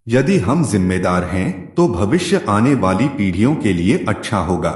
यदि हम जिम्मेदार हैं तो भविष्य आने वाली पीढ़ियों के लिए अच्छा होगा।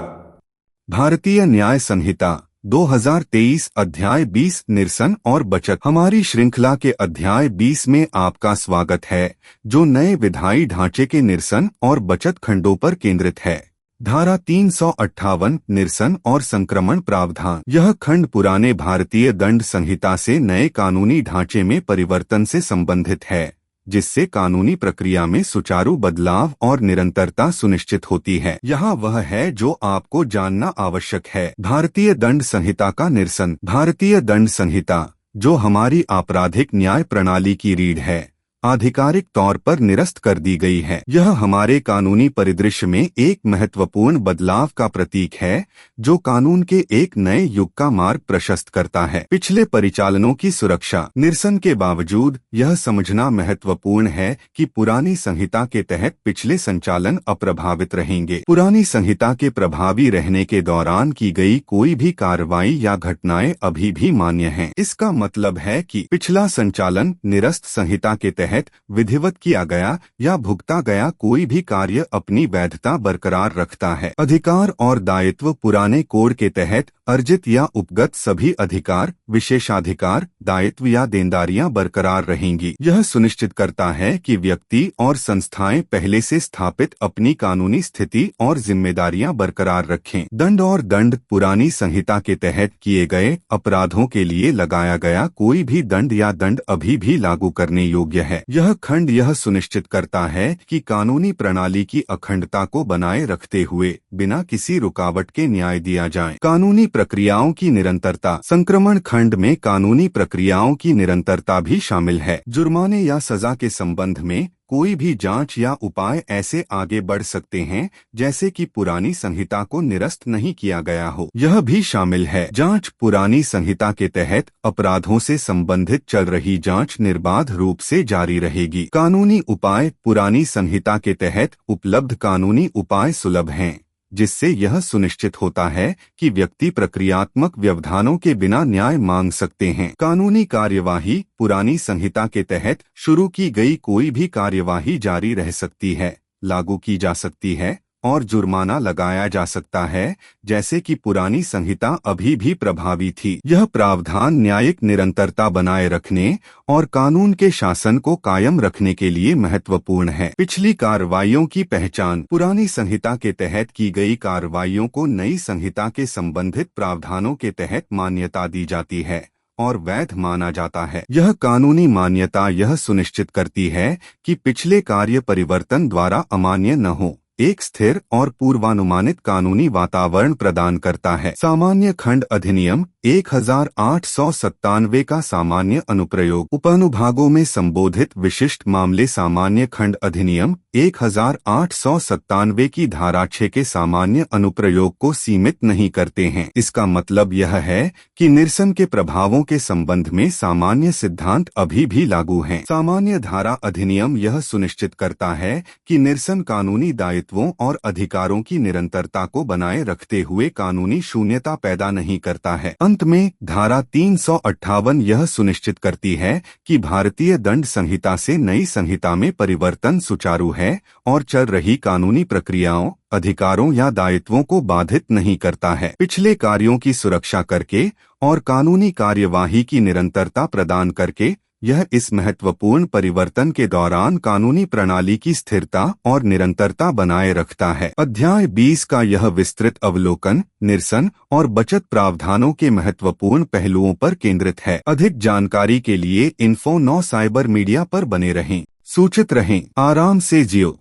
भारतीय न्याय संहिता 2023 अध्याय 20 निरसन और बचत। हमारी श्रृंखला के अध्याय 20 में आपका स्वागत है, जो नए विधायी ढांचे के निरसन और बचत खंडों पर केंद्रित है। धारा 358 निरसन और संक्रमण प्रावधान। यह खंड पुराने भारतीय दंड संहिता से नए कानूनी ढांचे में परिवर्तन से संबंधित है, जिससे कानूनी प्रक्रिया में सुचारू बदलाव और निरंतरता सुनिश्चित होती है। यहाँ वह है जो आपको जानना आवश्यक है। भारतीय दंड संहिता का निरसन। भारतीय दंड संहिता, जो हमारी आपराधिक न्याय प्रणाली की रीढ़ है, आधिकारिक तौर पर निरस्त कर दी गई है। यह हमारे कानूनी परिदृश्य में एक महत्वपूर्ण बदलाव का प्रतीक है, जो कानून के एक नए युग का मार्ग प्रशस्त करता है। पिछले परिचालनों की सुरक्षा। निरसन के बावजूद यह समझना महत्वपूर्ण है कि पुरानी संहिता के तहत पिछले संचालन अप्रभावित रहेंगे। पुरानी संहिता के प्रभावी रहने के दौरान की गई कोई भी कार्रवाई या घटनाएं अभी भी मान्य हैं। इसका मतलब है कि पिछला संचालन निरस्त संहिता के तहत विधिवत किया गया या भुगता गया कोई भी कार्य अपनी वैधता बरकरार रखता है। अधिकार और दायित्व। पुराने कोड के तहत अर्जित या उपगत सभी अधिकार, विशेषाधिकार, दायित्व या देनदारियां बरकरार रहेंगी। यह सुनिश्चित करता है कि व्यक्ति और संस्थाएं पहले से स्थापित अपनी कानूनी स्थिति और जिम्मेदारियां बरकरार रखें। दंड और दंड। पुरानी संहिता के तहत किए गए अपराधों के लिए लगाया गया कोई भी दंड या दंड अभी भी लागू करने योग्य है। यह खंड यह सुनिश्चित करता है कि कानूनी प्रणाली की अखंडता को बनाए रखते हुए बिना किसी रुकावट के न्याय दिया जाए। कानूनी प्रक्रियाओं की निरंतरता। संक्रमण खंड में कानूनी प्रक्रियाओं की निरंतरता भी शामिल है। जुर्माने या सजा के संबंध में कोई भी जांच या उपाय ऐसे आगे बढ़ सकते हैं जैसे कि पुरानी संहिता को निरस्त नहीं किया गया हो। यह भी शामिल है जांच। पुरानी संहिता के तहत अपराधों से संबंधित चल रही जांच निर्बाध रूप से जारी रहेगी। कानूनी उपाय। पुरानी संहिता के तहत उपलब्ध कानूनी उपाय सुलभ हैं, जिससे यह सुनिश्चित होता है कि व्यक्ति प्रक्रियात्मक व्यवधानों के बिना न्याय मांग सकते हैं। कानूनी कार्यवाही। पुरानी संहिता के तहत शुरू की गई कोई भी कार्यवाही जारी रह सकती है, लागू की जा सकती है और जुर्माना लगाया जा सकता है, जैसे कि पुरानी संहिता अभी भी प्रभावी थी। यह प्रावधान न्यायिक निरंतरता बनाए रखने और कानून के शासन को कायम रखने के लिए महत्वपूर्ण है। पिछली कार्रवाइयों की पहचान। पुरानी संहिता के तहत की गई कार्रवाइयों को नई संहिता के संबंधित प्रावधानों के तहत मान्यता दी जाती है और वैध माना जाता है। यह कानूनी मान्यता यह सुनिश्चित करती है कि पिछले कार्य परिवर्तन द्वारा अमान्य न हो, एक स्थिर और पूर्वानुमानित कानूनी वातावरण प्रदान करता है। सामान्य खंड अधिनियम 1897 का सामान्य अनुप्रयोग। उपअनुभागों में संबोधित विशिष्ट मामले सामान्य खंड अधिनियम 1897 की धारा 6 के सामान्य अनुप्रयोग को सीमित नहीं करते हैं। इसका मतलब यह है कि निरसन के प्रभावों के संबंध में सामान्य सिद्धांत अभी भी लागू हैं। सामान्य धारा अधिनियम यह सुनिश्चित करता है कि निरसन कानूनी दायित्वों और अधिकारों की निरंतरता को बनाए रखते हुए कानूनी शून्यता पैदा नहीं करता है। अंत में धारा 358 यह सुनिश्चित करती है कि भारतीय दंड संहिता से नई संहिता में परिवर्तन सुचारू है और चल रही कानूनी प्रक्रियाओं, अधिकारों या दायित्वों को बाधित नहीं करता है। पिछले कार्यों की सुरक्षा करके और कानूनी कार्यवाही की निरंतरता प्रदान करके यह इस महत्वपूर्ण परिवर्तन के दौरान कानूनी प्रणाली की स्थिरता और निरंतरता बनाए रखता है। अध्याय 20 का यह विस्तृत अवलोकन निरसन और बचत प्रावधानों के महत्वपूर्ण पहलुओं पर केंद्रित है। अधिक जानकारी के लिए info9 साइबर मीडिया पर बने रहें, सूचित रहें, आराम से जियो।